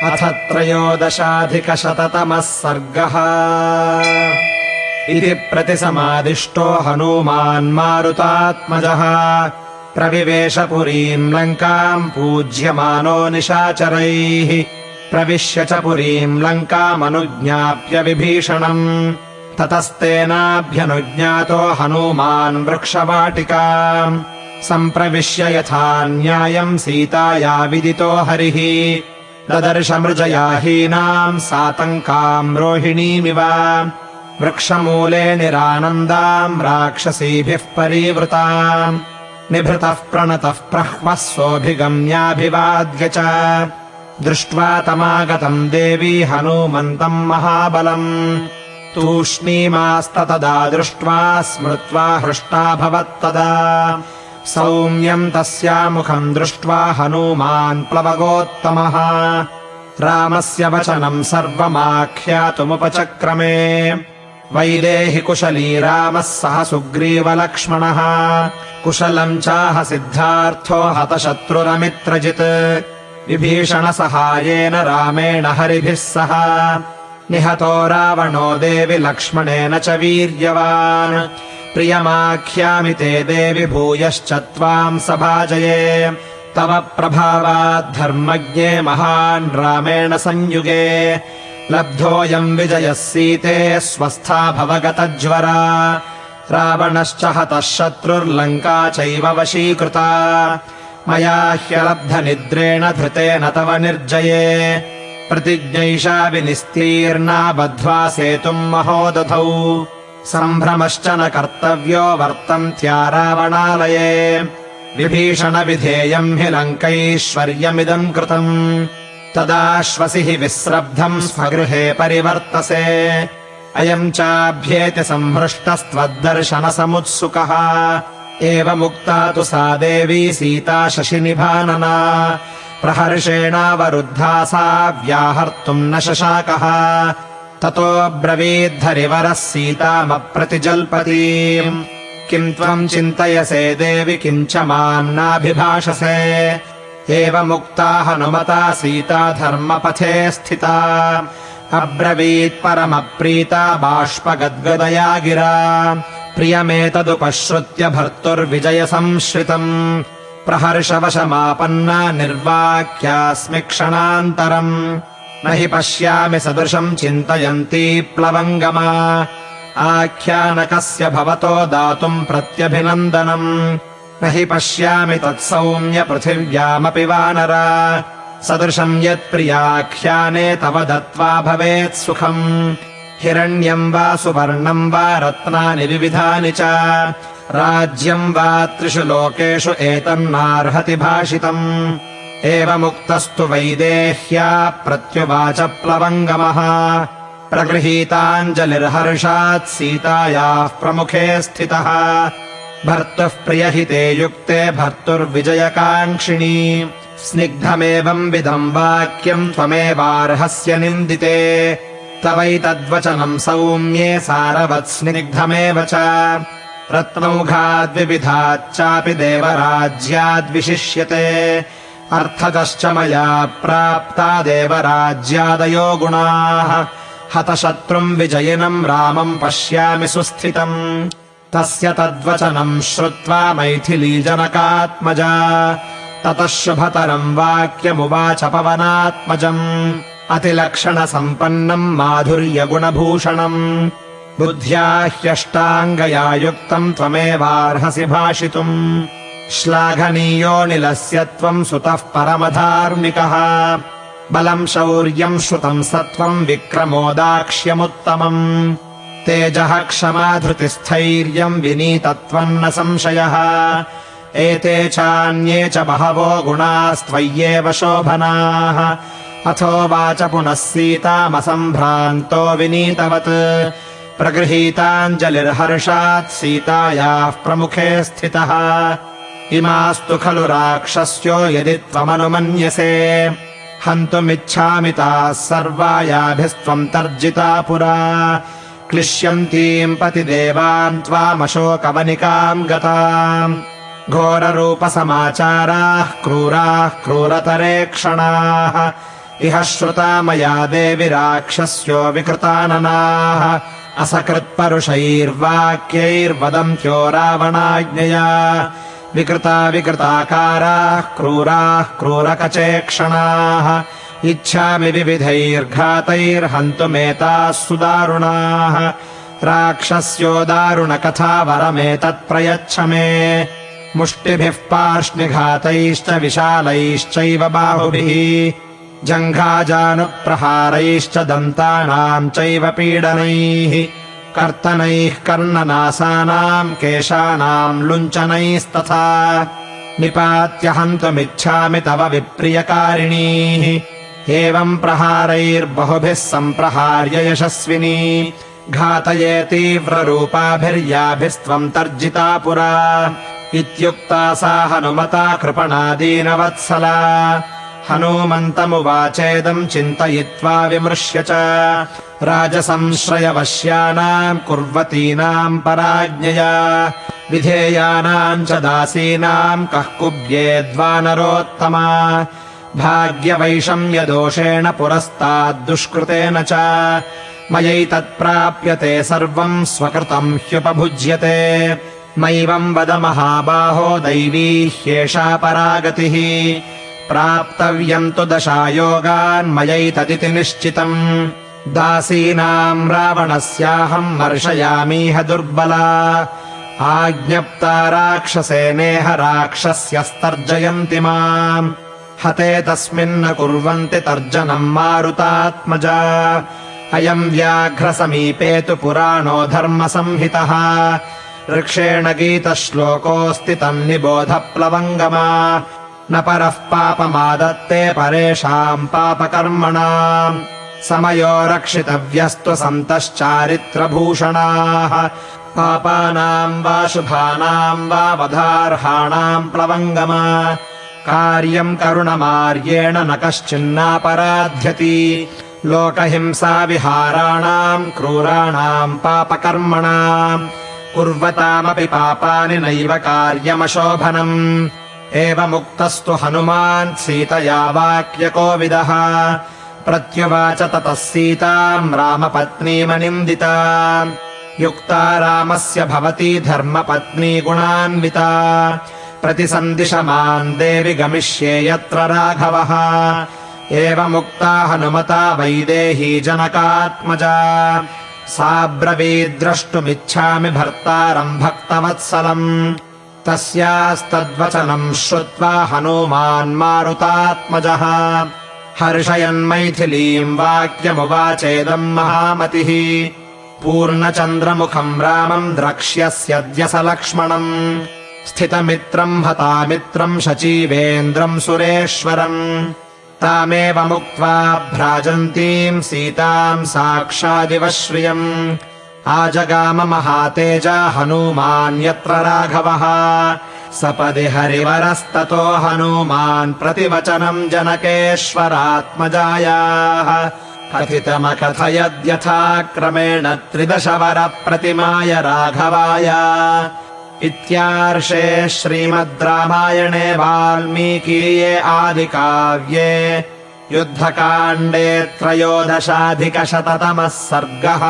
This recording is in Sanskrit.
अथ 13अधिकशततमः सर्गः। इति प्रतिसमादिष्टो हनूमान् मारुतात्मजः प्रविवेश पुरीम् लङ्काम् पूज्यमानो निशाचरैः। प्रविश्य च पुरीम् लङ्कामनुज्ञाप्य विभीषणम् ततस्तेनाभ्यनुज्ञातो हनूमान् वृक्षवाटिकाम् सम्प्रविश्य यथा न्यायम् सीताया विदितो हरिः ददर्श मृजया हीनाम् सातङ्काम् रोहिणीमिव वृक्षमूले निरानन्दाम् राक्षसीभिः परीवृताम् निभृतः प्रणतः प्रह्वः सोऽभिगम्याभिवाद्य च दृष्ट्वा तमागतम् देवी हनूमन्तम् महाबलम् तूष्णीमास्ततदा दृष्ट्वा स्मृत्वा हृष्टाभवत्तदा सौम्यम् तस्यामुखम् दृष्ट्वा हनूमान् प्लवगोत्तमः रामस्य वचनम् सर्वमाख्यातुमुपचक्रमे वैदेहि कुशली रामः सह सुग्रीवलक्ष्मणः कुशलम् चाह सिद्धार्थो हतशत्रुरमित्रजित् विभीषणसहायेन रामेण हरिभिः सह निहतो रावणो देवि लक्ष्मणेन च वीर्यवान् प्रियमाख्यामि ते देवि भूयश्च त्वाम् सभाजये तव प्रभावाद्धर्मज्ञे महान् रामेण संयुगे लब्धोऽयम् विजयः सीते स्वस्था भवगतज्वरा रावणश्च हतः शत्रुर्लङ्का चैव वशीकृता मया ह्यलब्धनिद्रेण धृतेन तव निर्जये प्रतिज्ञैषा विनिस्तीर्णा बद्ध्वा सेतुम् महोदधौ सम्भ्रमश्च न कर्तव्यो वर्तन्त्या रावणालये विभीषणविधेयम् हि लङ्कैश्वर्यमिदम् कृतम् तदाश्वसि हि विस्रब्धम् स्वगृहे परिवर्तसे अयम् चाभ्येति संहृष्टस्त्वद्दर्शनसमुत्सुकः एवमुक्ता तु सा देवी सीता शशिनिभानना प्रहर्षेणावरुद्धा सा व्याहर्तुम् न शशाकः ततोऽब्रवीद्धरिवरः सीतामप्रतिजल्पतीम् किम् त्वम् चिन्तयसे देवि किञ्च माम् नाभिभाषसे एवमुक्ता हनुमता सीता धर्मपथे स्थिता अब्रवीत् परमप्रीता बाष्पगद्गदया गिरा प्रियमेतदुपश्रुत्य भर्तुर्विजयसंश्रितम् प्रहर्षवशमापन्ना निर्वाक्यास्मि क्षणान्तरम् न हि पश्यामि सदृशम् चिन्तयन्ती प्लवङ्गमा आख्यानकस्य भवतो दातुम् प्रत्यभिनन्दनम् न हि पश्यामि तत्सौम्य पृथिव्यामपि वानरा सदृशम् यत्प्रियाख्याने तव दत्त्वा भवेत् सुखम् हिरण्यम् वा सुवर्णम् वा रत्नानि विविधानि च राज्यम् वा त्रिषु लोकेषु एतन्नार्हति भाषितम् एवमुक्तस्तु वैदेह्या प्रत्युवाच प्लवङ्गमः प्रगृहीताञ्जलिर्हर्षात् सीतायाः प्रमुखे स्थितः भर्तुः प्रियहिते युक्ते भर्तुर्विजयकाङ्क्षिणी स्निग्धमेवम् विधम् वाक्यम् त्वमेवार्हस्य निन्दिते तवैतद्वचनम् सौम्ये सारवत् स्निग्धमेव च रत्नौघाद्विविधाच्चापि देवराज्याद्विशिष्यते अर्थतश्च मया प्राप्ता देवराज्यादयो गुणाः हतशत्रुम् विजयिनम् रामम् पश्यामि सुस्थितम् तस्य तद्वचनम् श्रुत्वा मैथिलीजनकात्मजा ततः शुभतरम् वाक्यमुवाच पवनात्मजम् अतिलक्षणसम्पन्नम् माधुर्यगुणभूषणम् बुद्ध्या ह्यष्टाङ्गया युक्तम् त्वमेवार्हसि भाषितुम् श्लाघनीयोऽनिलस्य त्वम् सुतः परमधार्मिकः बलम् शौर्यम् श्रुतम् सत्त्वम् विक्रमोदाक्ष्यमुत्तमम् तेजः क्षमा धृतिस्थैर्यम् विनीतत्वम् न संशयः एते चान्ये च बहवो गुणास्त्वय्येव शोभनाः अथोवाच पुनः सीतामसम्भ्रान्तो विनीतवत् प्रगृहीताञ्जलिर्हर्षात् सीतायाः प्रमुखे स्थितः इमास्तु खलु राक्षस्यो यदि त्वमनुमन्यसे हन्तुमिच्छामि ताः सर्वा याभिस्त्वम् तर्जिता पुरा क्लिश्यन्तीम् पतिदेवान् त्वामशोकवनिकाम् गताम् घोररूपसमाचाराः क्रूराः क्रूरतरे क्षणाः इह श्रुता मया देवि राक्षस्यो विकृताननाः असकृत्परुषैर्वाक्यैर्वदन्त्यो रावणाज्ञया विकृता विकृताकाराः क्रूराः क्रूरकचेक्षणाः इच्छामि विविधैर्घातैर्हन्तुमेताः सुदारुणाः राक्षस्यो दारुणकथा वरमेतत् प्रयच्छ मे मुष्टिभिः पार्ष्णिघातैश्च विशालैश्चैव बाहुभिः जङ्घाजानुप्रहारैश्च दन्तानाम् चैव पीडनैः कर्तनैः कर्णनासानाम् केशानाम् लुञ्चनैस्तथा निपात्य हन्तुमिच्छामि तव विप्रियकारिणीः एवम् प्रहारैर्बहुभिः सम्प्रहार्य यशस्विनी घातये तीव्ररूपाभिर्याभिस्त्वम् तर्जिता पुरा इत्युक्ता सा हनुमता कृपणादीनवत्सला हनूमन्तमुवाचेदम् चिन्तयित्वा विमृश्य च राजसंश्रयवश्यानाम् कुर्वतीनाम् पराज्ञया विधेयानाम् च दासीनाम् कः कुब्येद्वानरोत्तमा भाग्यवैषम्यदोषेण पुरस्ताद्दुष्कृतेन च मयैतत्प्राप्यते सर्वम् स्वकृतम् ह्युपभुज्यते मैवम् वद महाबाहो दैवी ह्येषा परागतिः प्राप्तव्यम् तु दशायोगान्मयैतदिति निश्चितम् दासीनाम् रावणस्याहम् मर्शयामीह दुर्बला आज्ञप्ता राक्षसेनेह राक्षस्यस्तर्जयन्ति माम् हते तस्मिन्न कुर्वन्ति तर्जनम् मारुतात्मजा अयम् व्याघ्रसमीपे तु पुराणो धर्मसंहितः ऋक्षेण गीतश्लोकोऽस्ति तन्निबोध प्लवङ्गमा न परः पापमादत्ते परेषाम् पापकर्मणाम् समयो रक्षितव्यस्तु सन्तश्चारित्रभूषणाः पापानाम् वा शुभानाम् वा वधार्हाणाम् प्लवङ्गमा कार्यम् करुणमार्येण न कश्चिन्नापराध्यति लोकहिंसा विहाराणाम् क्रूराणाम् पापकर्मणाम् कुर्वतामपि पापानि नैव कार्यमशोभनम् एवमुक्तस्तु हनुमान् सीतया वाक्यकोविदः प्रत्युवाच ततः सीताम् रामपत्नीमनिन्दिता युक्ता रामस्य भवती धर्मपत्नी गुणान्विता प्रतिसन्दिश माम् देवि गमिष्ये यत्र राघवः एवमुक्ता हनुमता वैदेही जनकात्मजा सा ब्रवीद्द्रष्टुमिच्छामि भर्तारम् भक्तवत्सलम् तस्यास्तद्वचनम् श्रुत्वा हनूमान् मारुतात्मजः हर्षयन्मैथिलीम् वाक्यमुवाचेदम् महामतिः पूर्णचन्द्रमुखम् रामम् द्रक्ष्यस्यद्य स लक्ष्मणम् स्थितमित्रम् हतामित्रम् शचीवेन्द्रम् सुरेश्वरम् तामेव मुक्त्वा भ्राजन्तीम् सीताम् साक्षादिव श्रियम् आजगाम महातेजा हनूमान् यत्र राघवः सपदि हरिवरस्ततो हनूमान् प्रतिवचनम् जनकेश्वरात्मजायाः कथितमकथयद्यथा क्रमेण 13 वरप्रतिमाय राघवाय इत्यार्षे श्रीमद् रामायणे वाल्मीकीये आदिकाव्ये युद्धकाण्डे 13अधिकशततमः सर्गः।